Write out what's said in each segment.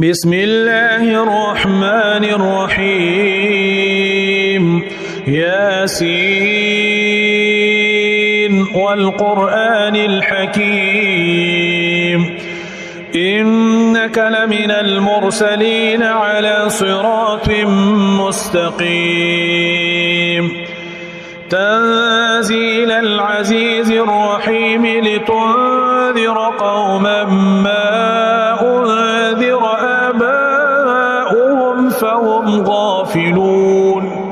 بسم الله الرحمن الرحيم ياسين والقرآن الحكيم إنك لمن المرسلين على صراط مستقيم تنزيل العزيز الرحيم لتنذر قوما ما أنذر آباؤهم فهم غافلون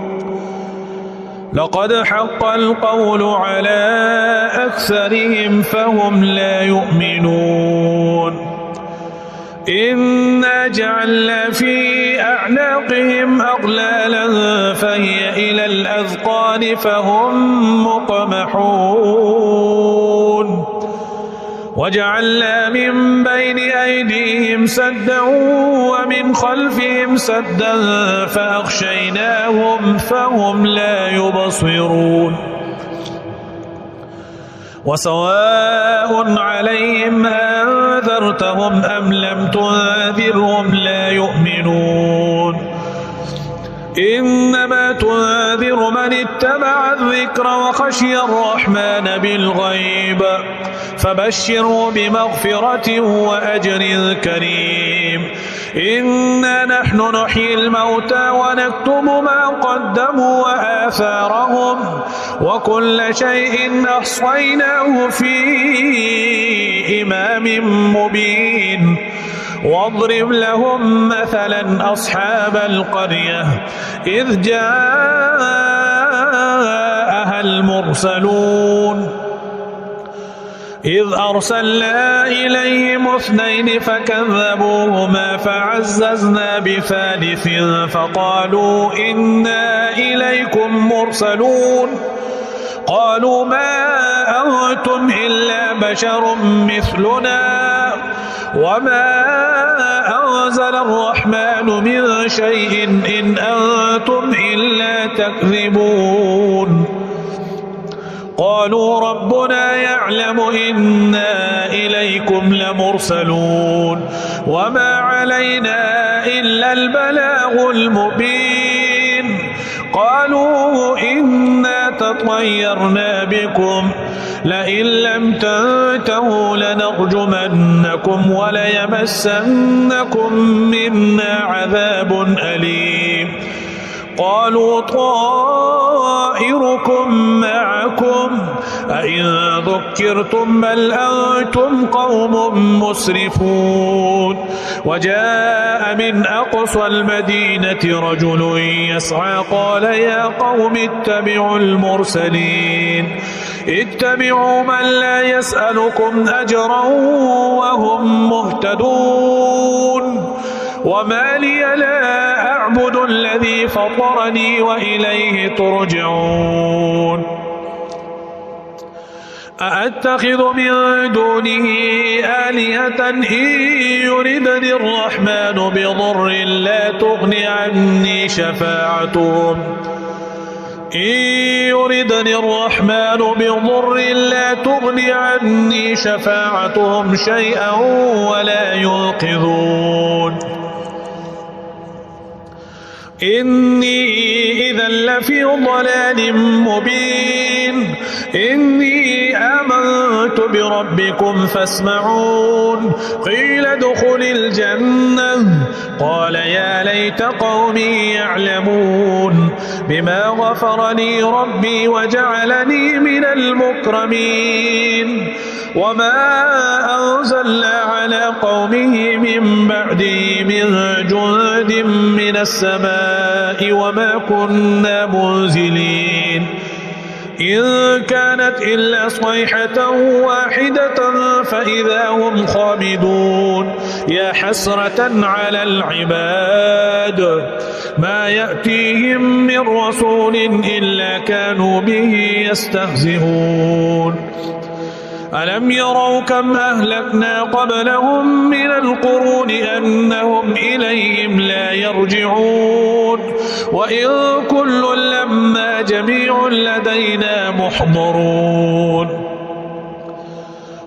لقد حق القول على أكثرهم فهم لا يؤمنون إنا جعلنا في أعناقهم أغلالا فهي إلى الأذقان فهم مقمحون وجعلنا من بين أيديهم سدا ومن خلفهم سدا فأغشيناهم فهم لا يبصرون وسواء عليهم أنذرتهم أم لم تنذرهم لا يؤمنون إنما تنذر من اتبع الذكر وخشي الرحمن بالغيب فبشره بمغفرة وأجر كريم إنا نحن نحيي الموتى ونكتب ما قدموا وآثارهم وكل شيء أحصيناه في إمام مبين واضرب لهم مثلا أصحاب القرية إذ جاءها المرسلون إذ أرسلنا إليهم اثنين فكذبوهما فعززنا بثالث فقالوا إنا إليكم مرسلون قالوا ما أنتم إلا بشر مثلنا وما أنزل الرحمن من شيء إن أنتم إلا تكذبون قالوا ربنا يعلم إنا إليكم لمرسلون وما علينا إلا البلاغ المبين قالوا إنا تطيرنا بكم لئن لم تنتهوا لنرجمنكم وليمسنكم منا عذاب أليم قالوا طائركم معكم أئن ذكرتم بل أنتم قوم مسرفون وجاء من أقصى المدينة رجل يسعى قال يا قوم اتبعوا المرسلين اتبعوا من لا يسألكم أجرا وهم مهتدون وما لي لا أعبد الذي فطرني وإليه ترجعون أأتخذ من دونه آلهة إن يردني الرحمن بضر لا تغني عني شفاعتهم إن يردني الرحمن بضر لا تغني عني شفاعتهم شيئا ولا ينقذون إني إذا لفي ضلال مبين إني آمنت بربكم فاسمعون قيل ادخل الجنة قال يا ليت قومي يعلمون بما غفر لي ربي وجعلني من المكرمين وما أنزلنا على قومه من بعده من جند من السماء وما كنا منزلين إن كانت إلا صيحة واحدة فإذا هم خامدون يا حسرة على العباد ما يأتيهم من رسول إلا كانوا به يستهزئون ألم يروا كم أهلكنا قبلهم من القرون أنهم إليهم لا يرجعون وإن كل لما جميع لدينا محضرون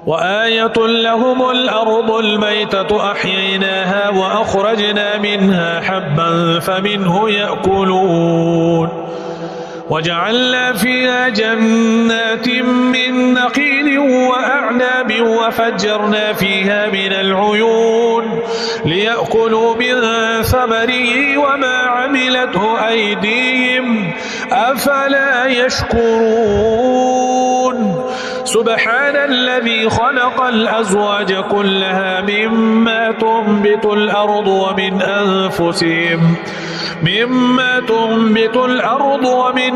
وآية لهم الأرض الميتة أحييناها وأخرجنا منها حبا فمنه يأكلون وجعلنا فيها جنات من نخيل وأعناب وفجرنا فيها من العيون ليأكلوا من ثمره وما عملته أيديهم أفلا يشكرون سبحان الذي خلق الأزواج كلها مما تنبت الأرض ومن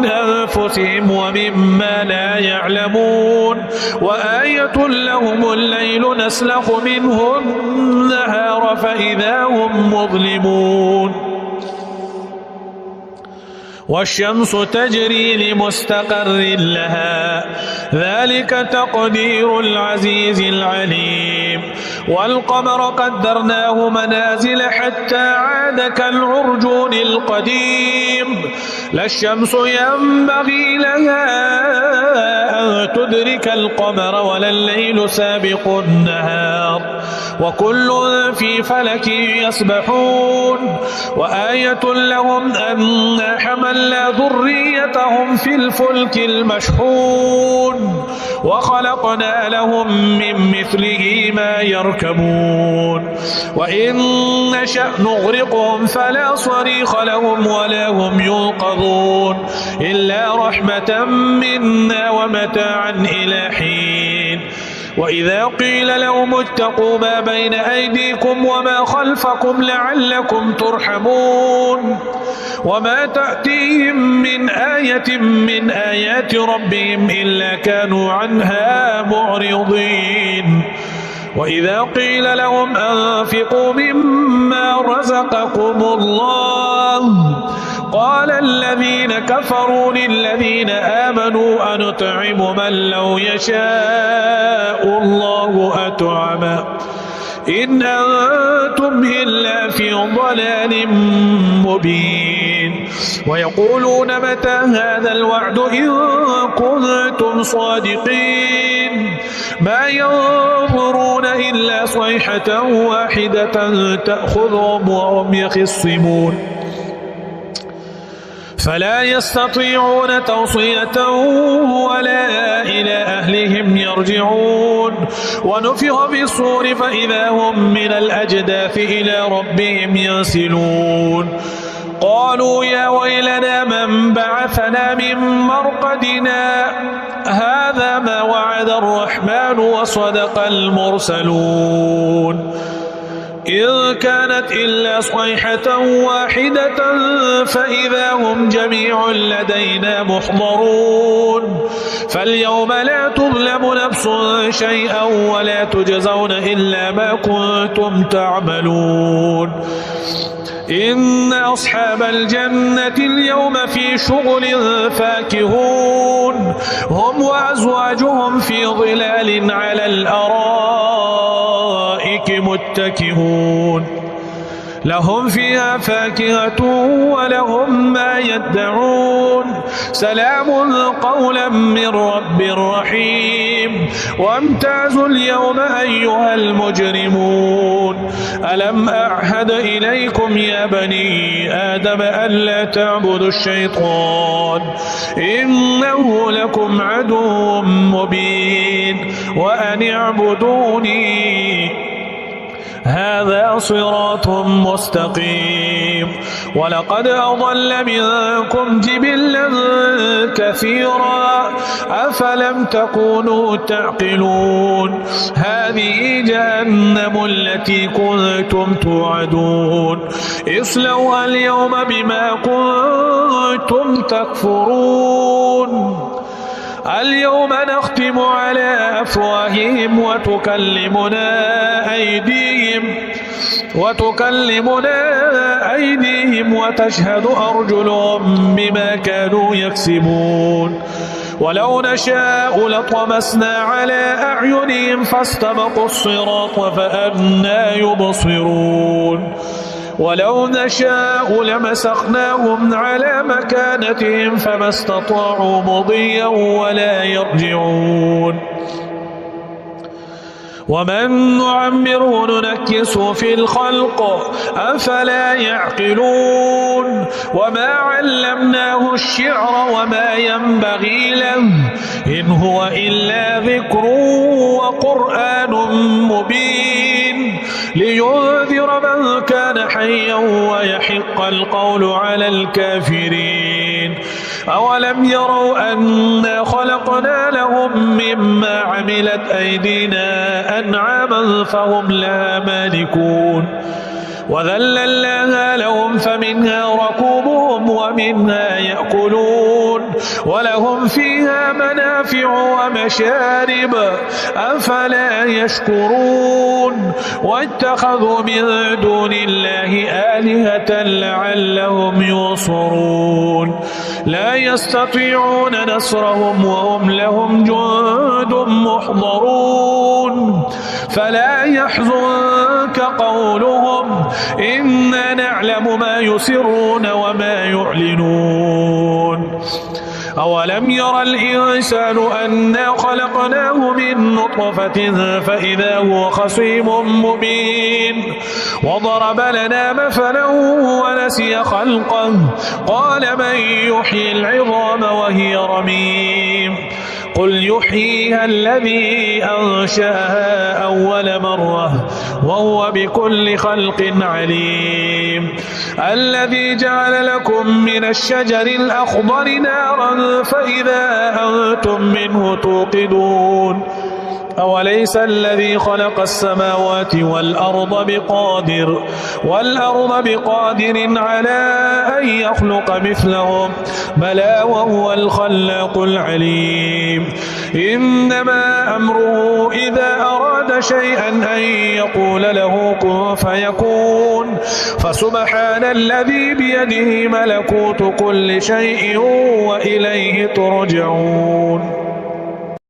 أنفسهم ومما لا يعلمون وآية لهم الليل نسلخ منه النهار فإذا هم مظلمون والشمس تجري لمستقر لها ذلك تقدير العزيز العليم والقمر قدرناه منازل حتى عاد كالعرجون القديم لا الشمس ينبغي لها أن تدرك القمر ولا الليل سابق النهار وكل في فلك يسبحون وآية لهم أنا حملنا ذريتهم في الفلك المشحون وخلقنا لهم من مثله ما يركبون وإن نشأ نغرقهم فلا صريخ لهم ولا هم ينقذون إلا رحمة منا ومتاعا إلى حين وإذا قيل لهم اتقوا ما بين أيديكم وما خلفكم لعلكم ترحمون وما تأتيهم من آية من آيات ربهم إلا كانوا عنها معرضين وإذا قيل لهم أنفقوا مما رزقكم الله قال الذين كفروا للذين آمنوا أنطعم من لو يشاء الله أطعمه إن أنتم إلا في ضلال مبين ويقولون متى هذا الوعد إن كنتم صادقين ما ينظرون إلا صيحة واحدة تأخذهم وهم يخصمون فلا يستطيعون توصية ولا إلى أهلهم يرجعون ونفخ في الصور فإذا هم من الأجداث إلى ربهم ينسلون قالوا يا ويلنا من بعثنا من مرقدنا هذا ما وعد الرحمن وصدق المرسلون إن كانت إلا صيحة واحدة فإذا هم جميع لدينا محضرون فاليوم لا تظلم نفس شيئا ولا تجزون إلا ما كنتم تعملون إن أصحاب الجنة اليوم في شغل فاكهون هم وأزواجهم في ظلال على الأرائك متكئون لهم فيها فاكهة ولهم ما يدعون سلام قولا من رب رحيم وامتازوا اليوم أيها المجرمون ألم أعهد إليكم يا بني آدم ألا تعبدوا الشيطان إنه لكم عدو مبين وأن اعبدوني هذا صراط مستقيم ولقد أضل منكم جبلا كثيرا أفلم تكونوا تعقلون هذه جهنم التي كنتم توعدون اصلوها اليوم بما كنتم تكفرون اليوم نختم على أفواههم وتكلمنا أيديهم وتشهد أرجلهم بما كانوا يكسبون ولو نشاء لطمسنا على أعينهم فاستبقوا الصراط فأنى يبصرون ولو نشاء لمسخناهم على مكانتهم فما استطاعوا مضيا ولا يرجعون ومن نعمره ننكسه في الخلق أفلا يعقلون وما علمناه الشعر وما ينبغي له إن هو إلا ذكر وقرآن مبين لينذر من كان حيا ويحق القول على الكافرين أولم يروا أنا خلقنا لهم مما عملت أيدينا أنعاما فهم لها مالكون وذللناها لهم فمنها ركوبهم ومنها يأكلون ولهم فيها منافع ومشارب أفلا يشكرون واتخذوا من دون الله آلهة لعلهم ينصرون لا يستطيعون نصرهم وهم لهم جند محضرون فلا يحزنك قولهم إنا نعلم ما يسرون وما يعلنون أولم ير الإنسان أنا خلقناه من نطفة فإذا هو خصيم مبين وضرب لنا مثلا ونسي خلقه قال من يحيي العظام وهي رميم قل يحييها الذي أنشأها أول مرة وهو بكل خلق عليم الذي جعل لكم من الشجر الأخضر نارا فإذا أنتم منه توقدون أوليس الذي خلق السماوات والأرض بقادر على أن يخلق مثلهم بلى وهو الخلاق العليم إنما أمره إذا أراد شيئا أن يقول له كن فيكون فسبحان الذي بيده ملكوت كل شيء وإليه ترجعون